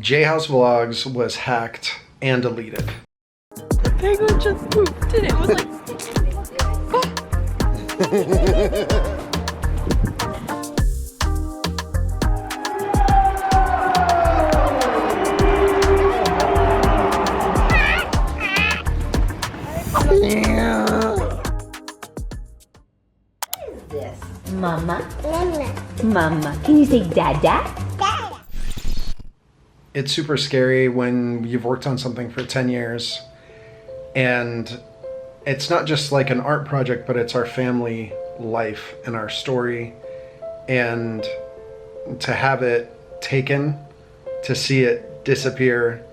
J-House Vlogs was hacked and deleted. The penguin just pooped and it was like... Mama. Mama. Can you say Dada? It's super scary when you've worked on something for 10 years and it's not just like an art project, but it's our family life and our story. And to have it taken, to see it disappear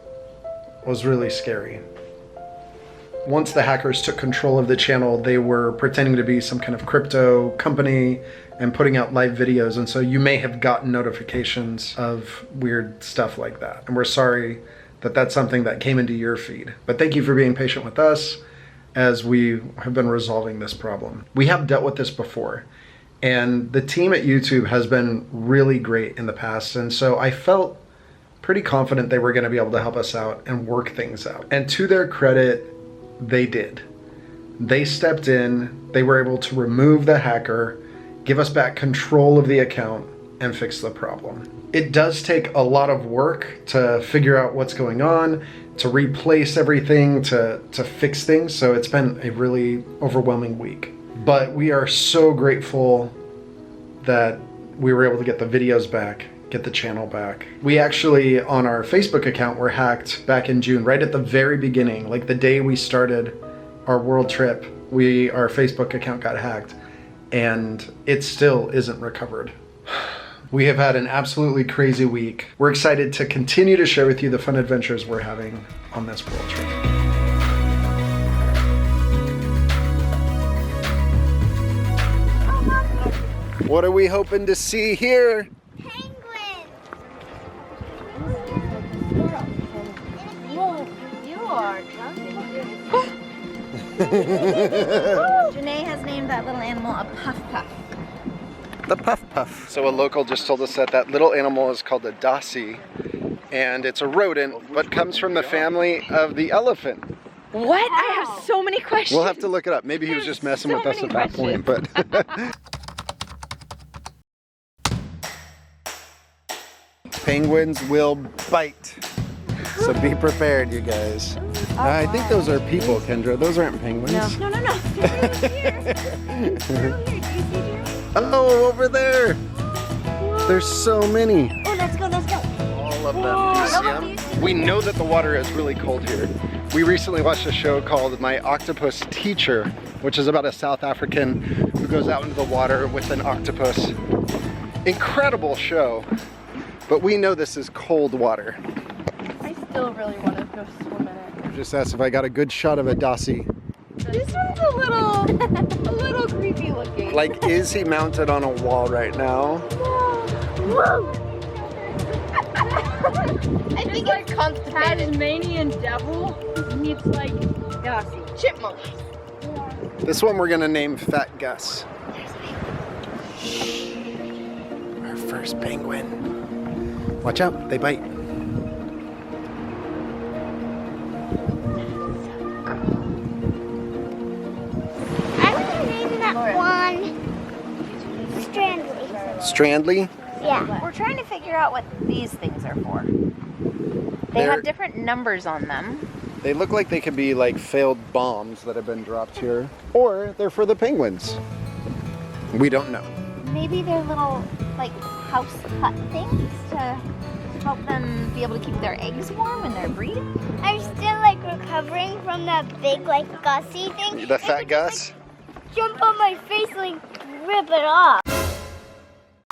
was really scary. Once the hackers took control of the channel, they were pretending to be some kind of crypto company and putting out live videos. And so you may have gotten notifications of weird stuff like that. And we're sorry that that's something that came into your feed. But thank you for being patient with us as we have been resolving this problem. We have dealt with this before, and the team at YouTube has been really great in the past. And so I felt pretty confident they were gonna be able to help us out and work things out. And to their credit, they did. They stepped in, they were able to remove the hacker, give us back control of the account, and fix the problem. It does take a lot of work to figure out what's going on, to replace everything, to fix things, so it's been a really overwhelming week. But we are so grateful that we were able to get the videos back, get the channel back. We actually, on our Facebook account, were hacked back in June, right at the very beginning, like the day we started our world trip, our Facebook account got hacked, and it still isn't recovered. We have had an absolutely crazy week. We're excited to continue to share with you the fun adventures we're having on this world trip. What are we hoping to see here? Janae has named that little animal a puff puff. The puff puff. So a local just told us that that little animal is called a dasi, and it's a rodent, but comes from the family of the elephant. What? I have so many questions. We'll have to look it up. Maybe he was just messing with us at that point, but... Penguins will bite. So be prepared, you guys. I think those are people, Kendra. Those aren't penguins. No. They're right here. They're right here. Do you see them? Oh, over there. There's so many. Oh, let's go. All of them. Do you see them? We know that the water is really cold here. We recently watched a show called My Octopus Teacher, which is about a South African who goes out into the water with an octopus. Incredible show. But we know this is cold water. I still really want to go swim in it. Just asked if I got a good shot of a dasi. This one's a little creepy looking. Like, is he mounted on a wall right now? I think like Tasmanian devil meets like chipmunk. This one we're gonna name Fat Gus. Our first penguin. Watch out, they bite. One Strandly. Strandly? Yeah. We're trying to figure out what these things are for. They have different numbers on them. They look like they could be like failed bombs that have been dropped here. Or they're for the penguins. We don't know. Maybe they're little like house hut things to help them be able to keep their eggs warm when they're breeding. I'm still like recovering from that big like Gussie thing. The Fat Gus? Jump on my face and like rip it off.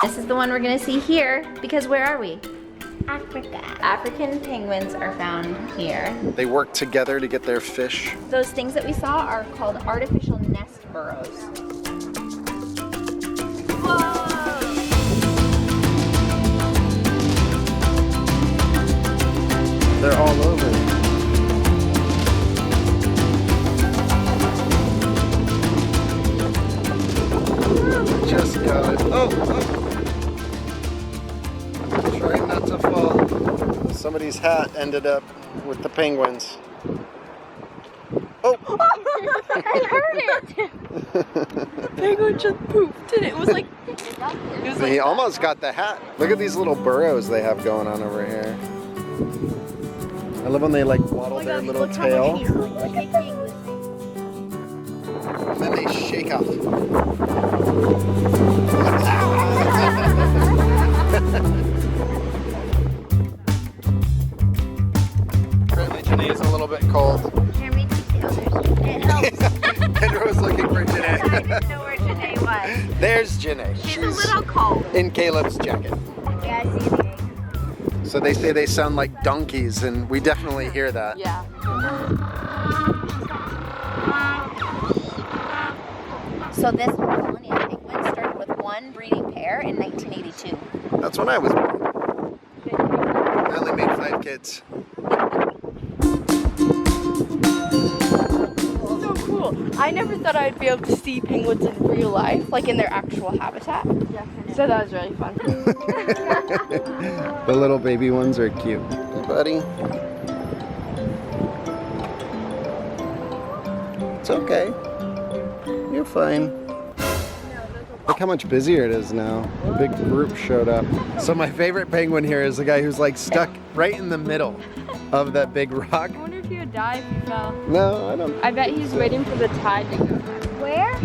This is the one we're gonna see here because where are we? Africa. African penguins are found here. They work together to get their fish. Those things that we saw are called artificial nest burrows. Whoa! They're all over. Just got it. Oh! Try not to fall. Somebody's Jenny's hat ended up with the penguins. Oh! I heard it! The penguin just pooped and it was like... He almost got the hat. Look at these little burrows they have going on over here. I love when they like waddle their little tail. And then they shake off. Apparently Janae is a little bit cold. Here, me too. It helps. Kendra was looking for I Janae. didn't know where Janae was. There's Janae. She's a little cold. In Caleb's jacket. Yeah, I see the egg. So they say they sound like donkeys, and we definitely hear that. Yeah. So this colony of penguins started with one breeding pair in 1982. That's when I was born. I only made 5 kids. So cool. I never thought I'd be able to see penguins in real life, like in their actual habitat. So that was really fun. The little baby ones are cute. Hey, buddy. It's okay. You're fine. Look how much busier it is now. A big group showed up. So my favorite penguin here is the guy who's like stuck right in the middle of that big rock. I wonder if he would die if he fell. No, I don't. I bet he's waiting for the tide to go. Where?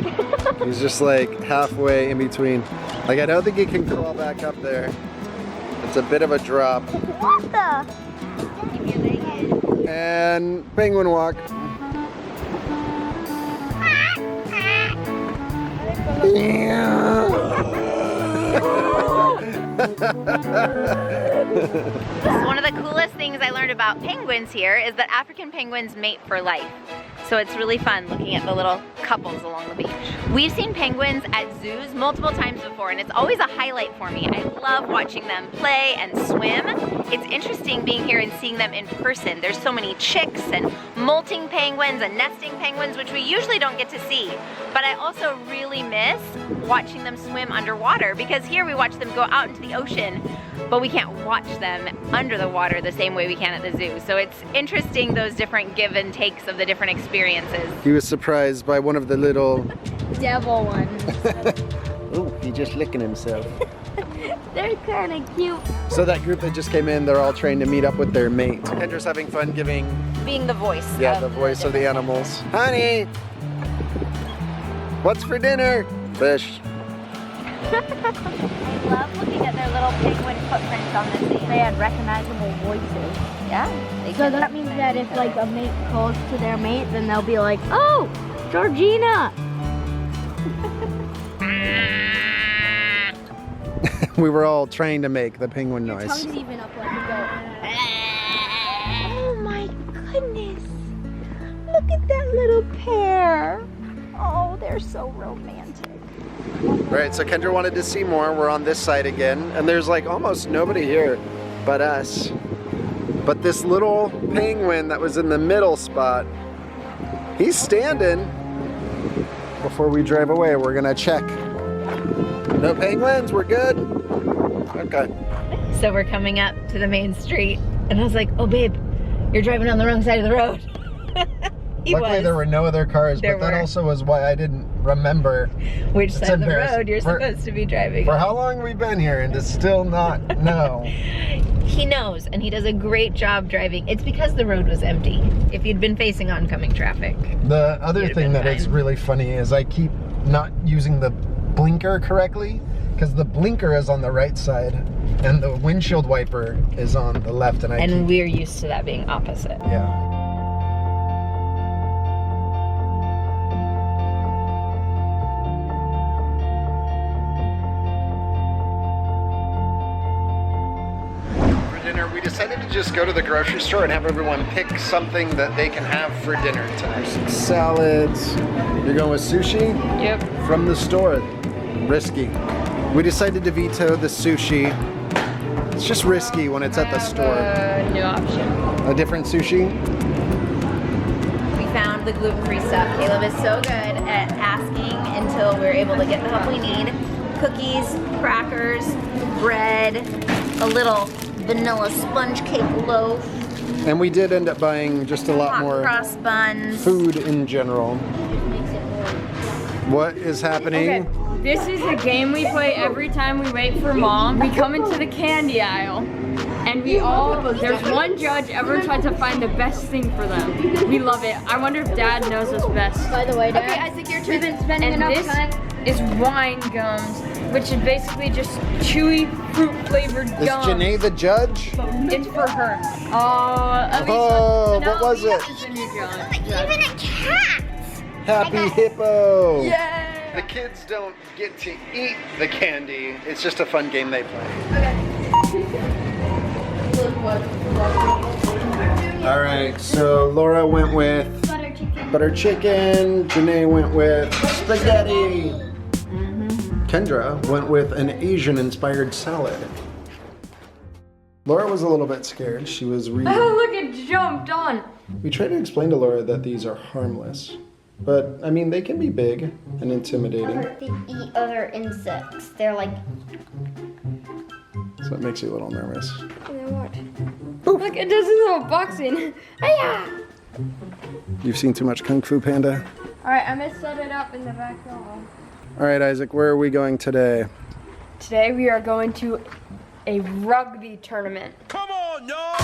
He's just like halfway in between. Like I don't think he can crawl back up there. It's a bit of a drop. What the? Keep your leg in. And penguin walk. One of the coolest things I learned about penguins here is that African penguins mate for life. So it's really fun looking at the little couples along the beach. We've seen penguins at zoos multiple times before, and it's always a highlight for me. I love watching them play and swim. It's interesting being here and seeing them in person. There's so many chicks and molting penguins and nesting penguins, which we usually don't get to see. But I also really miss watching them swim underwater, because here we watch them go out into the ocean, but we can't watch them under the water the same way we can at the zoo. So it's interesting, those different give and takes of the different experiences. He was surprised by one of the little... Devil ones. Oh, he's just licking himself. They're kind of cute. So that group that just came in, they're all trained to meet up with their mate. Kendra's having fun giving... Being the voice. Yeah, the voice of the animals. Honey! What's for dinner? Fish. I love looking at their little penguin footprints on the sand. They had recognizable voices. Yeah. So that means that if like a mate calls to their mate, then they'll be like, "Oh, Georgina!" We were all trained to make the penguin noise. Tongue's even up like a goat. Oh my goodness. Look at that little pair. Oh, they're so romantic. Right, so Kendra wanted to see more. We're on this side again, and there's like almost nobody here but us. But this little penguin that was in the middle spot, he's standing. Before we drive away, we're gonna check. No penguins, we're good? Okay. So we're coming up to the main street, and I was like, "Oh babe, you're driving on the wrong side of the road." Luckily there were no other cars, but that also was why I didn't remember which side of the road you're supposed to be driving. For how long have we been here and to still not know? He knows, and he does a great job driving. It's because the road was empty. If you'd been facing oncoming traffic. The other thing that is really funny is I keep not using the blinker correctly, because the blinker is on the right side and the windshield wiper is on the left, and we're used to that being opposite. Yeah. We decided to just go to the grocery store and have everyone pick something that they can have for dinner tonight. Some salads. You're going with sushi? Yep. From the store. Risky. We decided to veto the sushi. It's just risky when it's at the store. New option. A different sushi? We found the gluten-free stuff. Caleb is so good at asking until we're able to get the help we need. Cookies, crackers, bread, a little vanilla sponge cake loaf. And we did end up buying just a lot Hot more cross buns. food in general. What is happening? Okay, this is a game we play every time we wait for mom. We come into the candy aisle and there's one judge, everyone tries to find the best thing for them. We love it. I wonder if Dad knows us best. By the way, Dad. Okay, Isaac, your turn. We've been spending enough time. Is wine gums, which is basically just chewy fruit flavored gum. Is Janae the judge? It's for her. What was it? Even a cat. Happy Hippo. Yay! The kids don't get to eat the candy. It's just a fun game they play. All right, so Laura went with butter chicken. Janae went with spaghetti. Kendra went with an Asian-inspired salad. Laura was a little bit scared. She was reading. Oh, look, it jumped on. We tried to explain to Laura that these are harmless, but I mean, they can be big and intimidating. They eat other insects. They're like. So it makes you a little nervous. Look, it does a little boxing. Hiya! You've seen too much Kung Fu Panda? All right, I'm gonna set it up in the back hall. All right, Isaac, where are we going today? Today we are going to a rugby tournament. Come on, y'all!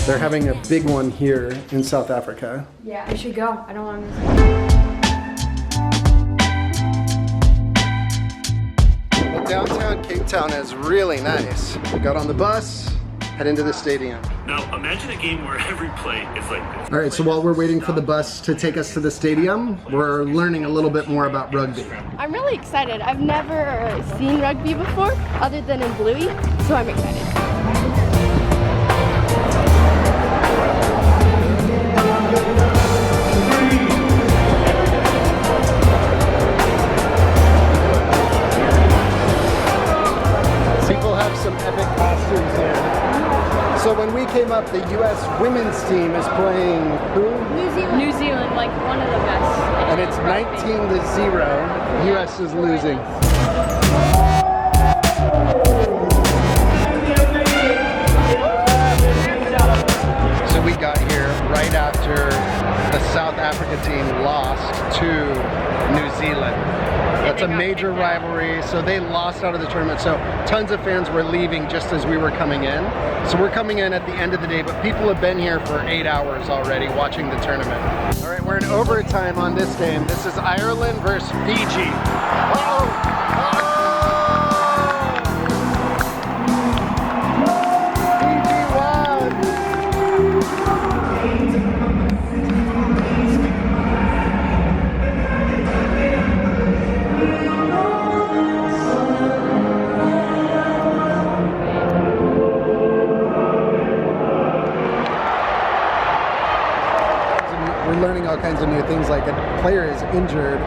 They're having a big one here in South Africa. Yeah, we should go. I don't want to miss it. Well, downtown Cape Town is really nice. We got on the bus, head into the stadium. Now, imagine a game where every play is like this. All right, so while we're waiting for the bus to take us to the stadium, we're learning a little bit more about rugby. I'm really excited. I've never seen rugby before, other than in Bluey, so I'm excited. People have some epic costumes here. So when we came up, the U.S. women's team is playing who? New Zealand, like one of the best. And it's 19-0. U.S. is losing. So we got here right after the South Africa team lost to New Zealand. That's a major rivalry, so they lost out of the tournament. So tons of fans were leaving just as we were coming in. So we're coming in at the end of the day, but people have been here for 8 hours already watching the tournament. All right, we're in overtime on this game. This is Ireland versus Fiji. Fiji won! Learning all kinds of new things, like a player is injured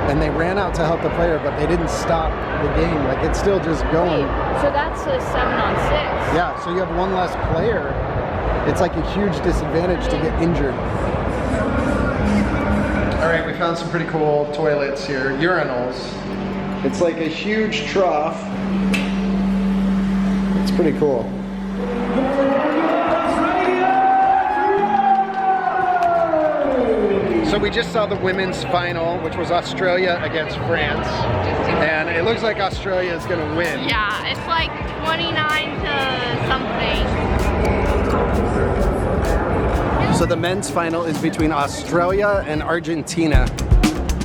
and they ran out to help the player, but they didn't stop the game. Like, it's still just going. So that's a 7-on-6. Yeah, so you have one less player. It's like a huge disadvantage to get injured. All right, we found some pretty cool toilets here, urinals. It's like a huge trough. It's pretty cool. So we just saw the women's final, which was Australia against France. And it looks like Australia is going to win. Yeah, it's like 29 to something. So the men's final is between Australia and Argentina.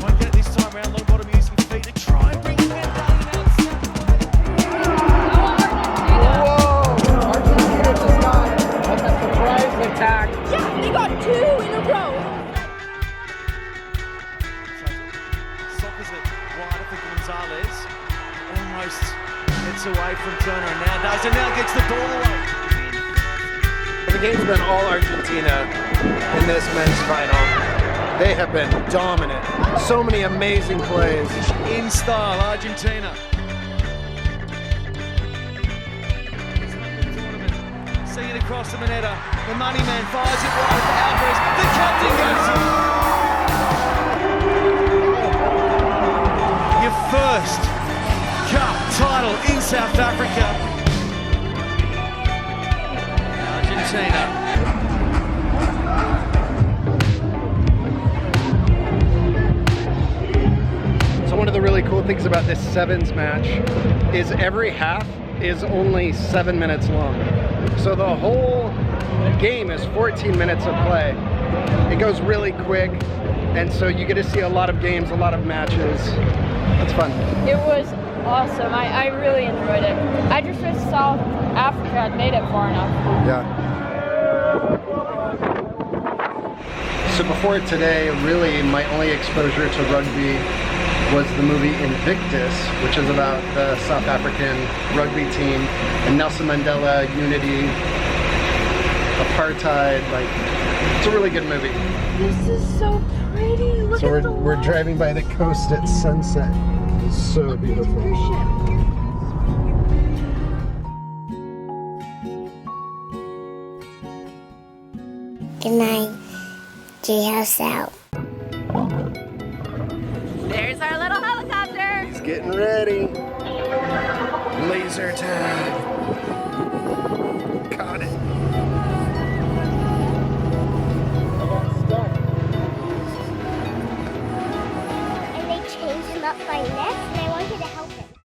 Won't get this time around, long bottom using feet to try and bring it down. Whoa! Argentina just got a surprise attack. Yeah, they got 2 in a row. Gonzalez almost gets away from Turner and now does, and now gets the ball away. The game's been all Argentina in this men's final. They have been dominant. So many amazing plays. In style, Argentina. See it across the Mineta. The money man fires it wide to Alvarez. The captain goes. Your first battle in South Africa. Argentina. So one of the really cool things about this sevens match is every half is only 7 minutes long. So the whole game is 14 minutes of play. It goes really quick, and so you get to see a lot of games, a lot of matches. That's fun. It was awesome. I really enjoyed it. I just wish South Africa had made it far enough. Yeah. So before today, really my only exposure to rugby was the movie Invictus, which is about the South African rugby team and Nelson Mandela, unity, apartheid. Like, it's a really good movie. This is so pretty. Look So at the we're light. driving by the coast at sunset. It's so beautiful. Cruise ship. Good night. Treehouse out. There's our little helicopter. He's getting ready. Laser tag.